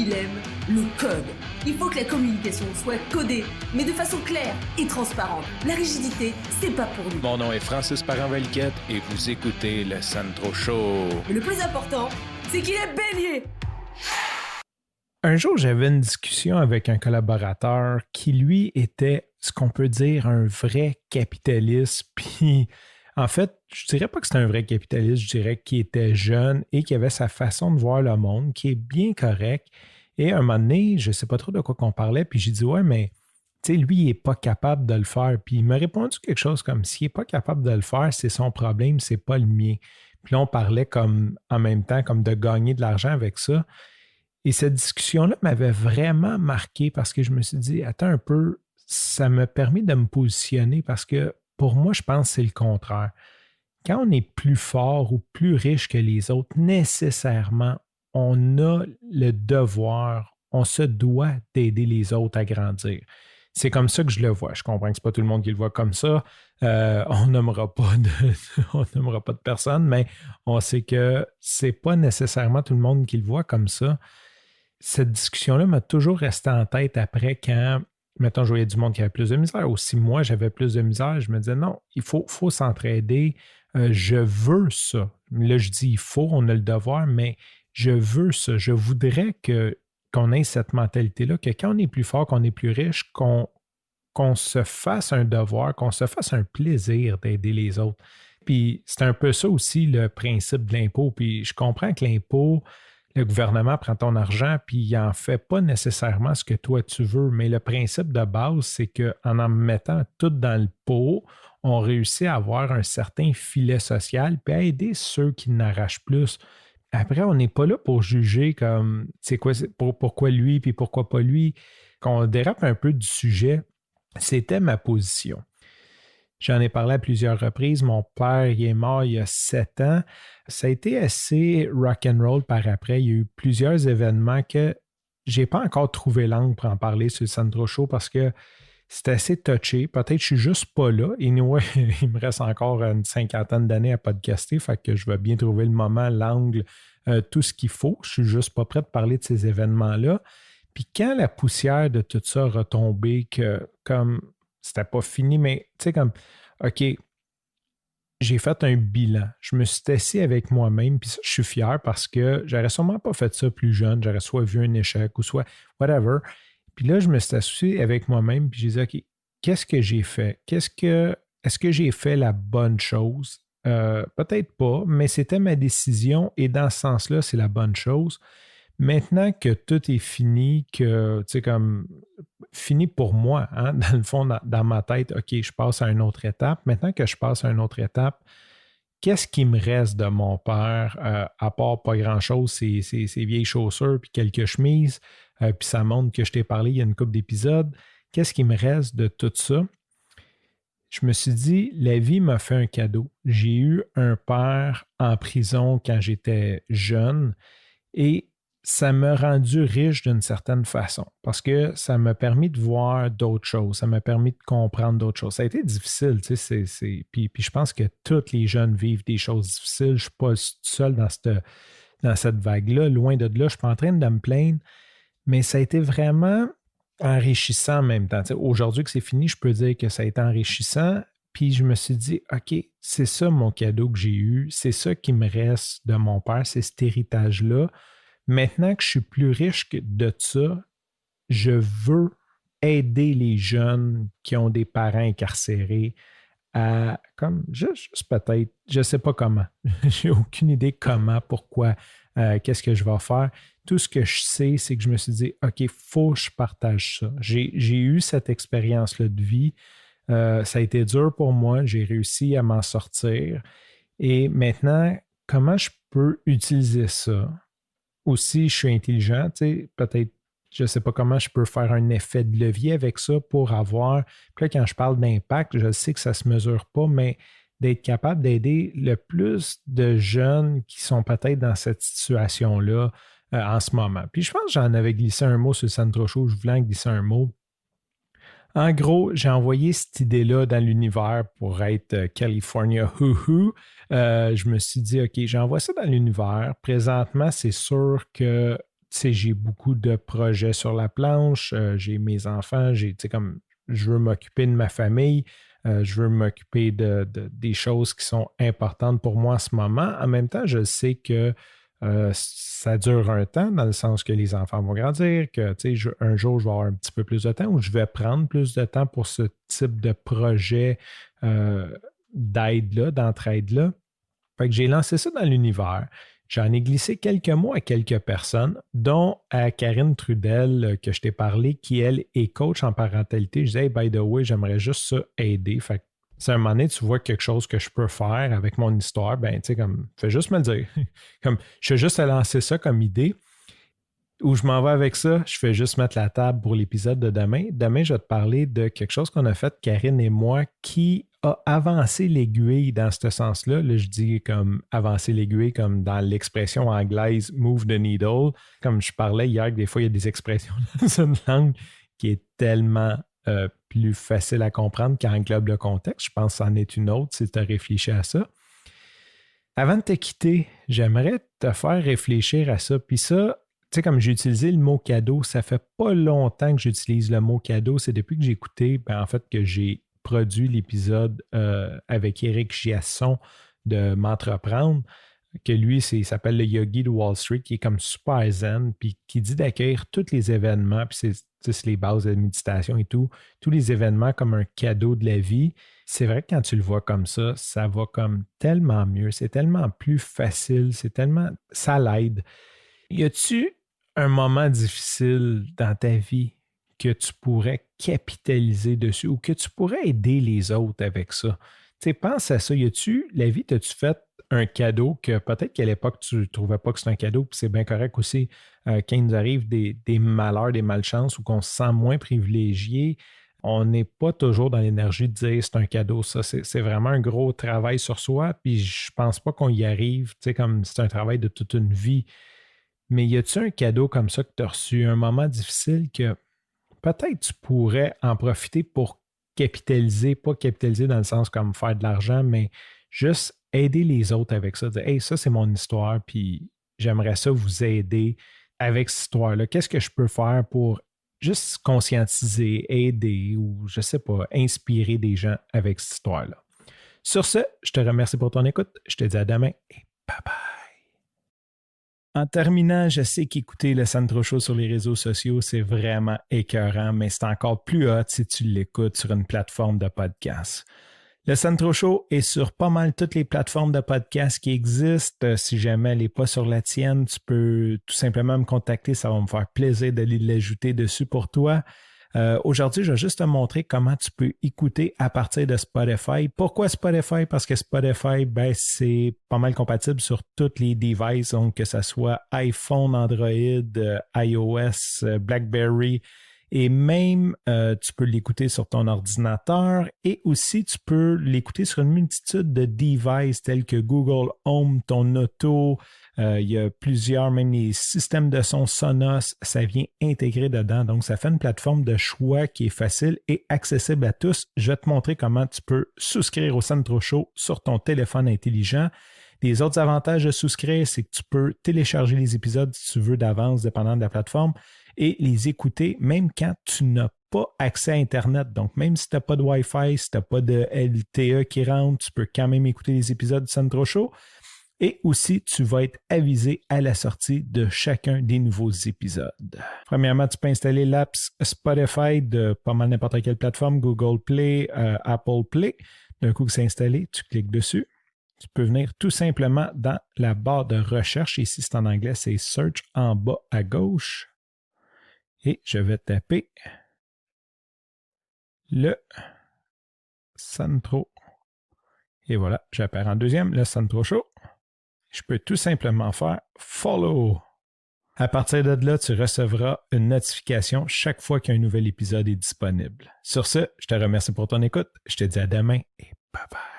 il aime le code. Il faut que la communication soit codée, mais de façon claire et transparente. La rigidité, c'est pas pour nous. Mon nom est Francis Parent-Valquette et vous écoutez le Sandro Show. Mais le plus important, c'est qu'il est bélier. Un jour, j'avais une discussion avec un collaborateur qui, lui, était ce qu'on peut dire un vrai capitaliste. Puis, en fait, je dirais pas que c'était un vrai capitaliste, je dirais qu'il était jeune et qu'il avait sa façon de voir le monde qui est bien correct. Et à un moment donné, je sais pas trop de quoi qu'on parlait, puis j'ai dit « Ouais, mais tu sais, lui, il n'est pas capable de le faire. » Puis il m'a répondu quelque chose comme « S'il n'est pas capable de le faire, c'est son problème, c'est pas le mien. » Puis là, on parlait comme en même temps comme de gagner de l'argent avec ça. Et cette discussion-là m'avait vraiment marqué parce que je me suis dit, attends un peu, ça me permet de me positionner parce que pour moi, je pense que c'est le contraire. Quand on est plus fort ou plus riche que les autres, nécessairement, on a le devoir, on se doit d'aider les autres à grandir. C'est comme ça que je le vois. Je comprends que ce n'est pas tout le monde qui le voit comme ça. On nommera pas de personne, mais on sait que ce n'est pas nécessairement tout le monde qui le voit comme ça. Cette discussion-là m'a toujours resté en tête après quand, mettons, je voyais du monde qui avait plus de misère. Ou si moi, j'avais plus de misère, je me disais non, il faut s'entraider. Je veux ça. Là, je dis il faut, on a le devoir, mais je veux ça. Je voudrais qu'on ait cette mentalité-là, que quand on est plus fort, qu'on est plus riche, qu'on se fasse un devoir, qu'on se fasse un plaisir d'aider les autres. Puis c'est un peu ça aussi le principe de l'impôt. Puis je comprends que l'impôt, le gouvernement prend ton argent puis il n'en fait pas nécessairement ce que toi tu veux, mais le principe de base, c'est qu'en mettant tout dans le pot, on réussit à avoir un certain filet social puis à aider ceux qui n'arrachent plus. Après, on n'est pas là pour juger comme c'est quoi, pourquoi lui puis pourquoi pas lui. Quand on dérape un peu du sujet, c'était ma position. J'en ai parlé à plusieurs reprises. Mon père, il est mort il y a 7 ans. Ça a été assez rock'n'roll par après. Il y a eu plusieurs événements que je n'ai pas encore trouvé l'angle pour en parler sur le Sandro Show parce que c'est assez touché. Peut-être que je ne suis juste pas là. Et anyway, il me reste encore une 50aine d'années à podcaster. Fait que je vais bien trouver le moment, l'angle, tout ce qu'il faut. Je ne suis juste pas prêt de parler de ces événements-là. Puis quand la poussière de tout ça a retombé, que comme c'était pas fini, mais tu sais, comme, OK, j'ai fait un bilan. Je me suis assis avec moi-même, puis ça, je suis fier parce que j'aurais sûrement pas fait ça plus jeune. J'aurais soit vu un échec ou soit whatever. Puis là, je me suis assis avec moi-même, puis j'ai dit, OK, qu'est-ce que j'ai fait? Est-ce que j'ai fait la bonne chose? Peut-être pas, mais c'était ma décision et dans ce sens-là, c'est la bonne chose. Maintenant que tout est fini, que, tu sais, comme fini pour moi, hein, dans le fond, dans ma tête, OK, je passe à une autre étape. Maintenant que je passe à une autre étape, qu'est-ce qui me reste de mon père, à part pas grand-chose, ces vieilles chaussures puis quelques chemises, puis ça montre que je t'ai parlé il y a une couple d'épisodes. Qu'est-ce qui me reste de tout ça? Je me suis dit, la vie m'a fait un cadeau. J'ai eu un père en prison quand j'étais jeune et ça m'a rendu riche d'une certaine façon parce que ça m'a permis de voir d'autres choses, ça m'a permis de comprendre d'autres choses. Ça a été difficile, tu sais, puis je pense que tous les jeunes vivent des choses difficiles. Je ne suis pas seul dans cette vague-là. Loin de là, je ne suis pas en train de me plaindre, mais ça a été vraiment enrichissant en même temps. Tu sais, aujourd'hui que c'est fini, je peux dire que ça a été enrichissant. Puis je me suis dit, OK, c'est ça mon cadeau que j'ai eu, c'est ça qui me reste de mon père, c'est cet héritage-là. Maintenant que je suis plus riche que de ça, je veux aider les jeunes qui ont des parents incarcérés à, comme, juste peut-être, je ne sais pas comment, j'ai aucune idée comment, pourquoi, qu'est-ce que je vais faire. Tout ce que je sais, c'est que je me suis dit, OK, il faut que je partage ça. J'ai eu cette expérience-là de vie. Ça a été dur pour moi, j'ai réussi à m'en sortir. Et maintenant, comment je peux utiliser ça? Aussi, je suis intelligent, tu sais, peut-être, je ne sais pas comment je peux faire un effet de levier avec ça pour avoir, puis là, quand je parle d'impact, je sais que ça ne se mesure pas, mais d'être capable d'aider le plus de jeunes qui sont peut-être dans cette situation-là en ce moment. Puis je pense que j'en avais glissé un mot sur le Sandro Show, je voulais en glisser un mot. En gros, j'ai envoyé cette idée-là dans l'univers pour être California Hoo-Hoo. Je me suis dit, OK, j'envoie ça dans l'univers. Présentement, c'est sûr que j'ai beaucoup de projets sur la planche, j'ai mes enfants, comme je veux m'occuper de ma famille, je veux m'occuper des choses qui sont importantes pour moi en ce moment. En même temps, je sais que ça dure un temps, dans le sens que les enfants vont grandir, que un jour, je vais avoir un petit peu plus de temps ou je vais prendre plus de temps pour ce type de projet d'aide-là, d'entraide-là. Fait que j'ai lancé ça dans l'univers. J'en ai glissé quelques mots à quelques personnes, dont à Karine Trudel, que je t'ai parlé, qui, elle, est coach en parentalité. Je disais, hey, by the way, j'aimerais juste ça aider. Fait que si à un moment donné, tu vois quelque chose que je peux faire avec mon histoire, ben, tu sais, comme, fais juste me le dire. Comme, je fais juste lancer ça comme idée. Où je m'en vais avec ça, je fais juste mettre la table pour l'épisode de demain. Demain, je vais te parler de quelque chose qu'on a fait, Karine et moi, qui a avancé l'aiguille dans ce sens-là. Là, je dis comme avancer l'aiguille, comme dans l'expression anglaise move the needle. Comme je parlais hier, que des fois, il y a des expressions dans une langue qui est tellement plus facile à comprendre qui englobe le contexte. Je pense que c'en est une autre si tu as réfléchi à ça. Avant de te quitter, j'aimerais te faire réfléchir à ça. Puis ça, tu sais, comme j'ai utilisé le mot cadeau, ça fait pas longtemps que j'utilise le mot cadeau. C'est depuis que j'ai écouté, en fait, que j'ai produit l'épisode avec Éric Giasson de M'entreprendre, que lui, il s'appelle le Yogi de Wall Street, qui est comme super zen, puis qui dit d'accueillir tous les événements, puis c'est les bases de la méditation et tout, tous les événements comme un cadeau de la vie. C'est vrai que quand tu le vois comme ça va comme tellement mieux, c'est tellement plus facile, ça l'aide. Y a-tu un moment difficile dans ta vie que tu pourrais capitaliser dessus ou que tu pourrais aider les autres avec ça? Tu sais, pense à ça. T'as-tu fait un cadeau que peut-être qu'à l'époque, tu ne trouvais pas que c'est un cadeau, puis c'est bien correct aussi quand il nous arrive des malheurs, des malchances ou qu'on se sent moins privilégié. On n'est pas toujours dans l'énergie de dire c'est un cadeau, ça. C'est vraiment un gros travail sur soi, puis je pense pas qu'on y arrive, tu sais, comme c'est un travail de toute une vie. Mais y a-tu un cadeau comme ça que tu as reçu, un moment difficile que peut-être tu pourrais en profiter pour capitaliser, pas capitaliser dans le sens comme faire de l'argent, mais juste aider les autres avec ça. Dire, hey, ça, c'est mon histoire, puis j'aimerais ça vous aider avec cette histoire-là. Qu'est-ce que je peux faire pour juste conscientiser, aider ou, je sais pas, inspirer des gens avec cette histoire-là? Sur ce, je te remercie pour ton écoute. Je te dis à demain et bye-bye. En terminant, je sais qu'écouter le Sandro Show sur les réseaux sociaux, c'est vraiment écœurant, mais c'est encore plus hot si tu l'écoutes sur une plateforme de podcast. Le Sandro Show est sur pas mal toutes les plateformes de podcast qui existent. Si jamais elle n'est pas sur la tienne, tu peux tout simplement me contacter. Ça va me faire plaisir d'aller l'ajouter dessus pour toi. Aujourd'hui, je vais juste te montrer comment tu peux écouter à partir de Spotify. Pourquoi Spotify? Parce que Spotify, c'est pas mal compatible sur tous les devices, donc que ce soit iPhone, Android, iOS, BlackBerry, et même tu peux l'écouter sur ton ordinateur et aussi tu peux l'écouter sur une multitude de devices tels que Google Home, ton auto. Il y a plusieurs, même les systèmes de son Sonos, ça vient intégrer dedans. Donc, ça fait une plateforme de choix qui est facile et accessible à tous. Je vais te montrer comment tu peux souscrire au Sandro Show sur ton téléphone intelligent. Les autres avantages de souscrire, c'est que tu peux télécharger les épisodes si tu veux d'avance, dépendant de la plateforme, et les écouter même quand tu n'as pas accès à Internet. Donc, même si tu n'as pas de Wi-Fi, si tu n'as pas de LTE qui rentre, tu peux quand même écouter les épisodes du Sandro Show. Et aussi, tu vas être avisé à la sortie de chacun des nouveaux épisodes. Premièrement, tu peux installer l'app Spotify de pas mal n'importe quelle plateforme, Google Play, Apple Play. D'un coup que c'est installé, tu cliques dessus. Tu peux venir tout simplement dans la barre de recherche. Ici, c'est en anglais, c'est Search en bas à gauche. Et je vais taper le Sandro. Et voilà, j'appelle en deuxième le Sandro Show. Je peux tout simplement faire Follow. À partir de là, tu recevras une notification chaque fois qu'un nouvel épisode est disponible. Sur ce, je te remercie pour ton écoute. Je te dis à demain et bye bye.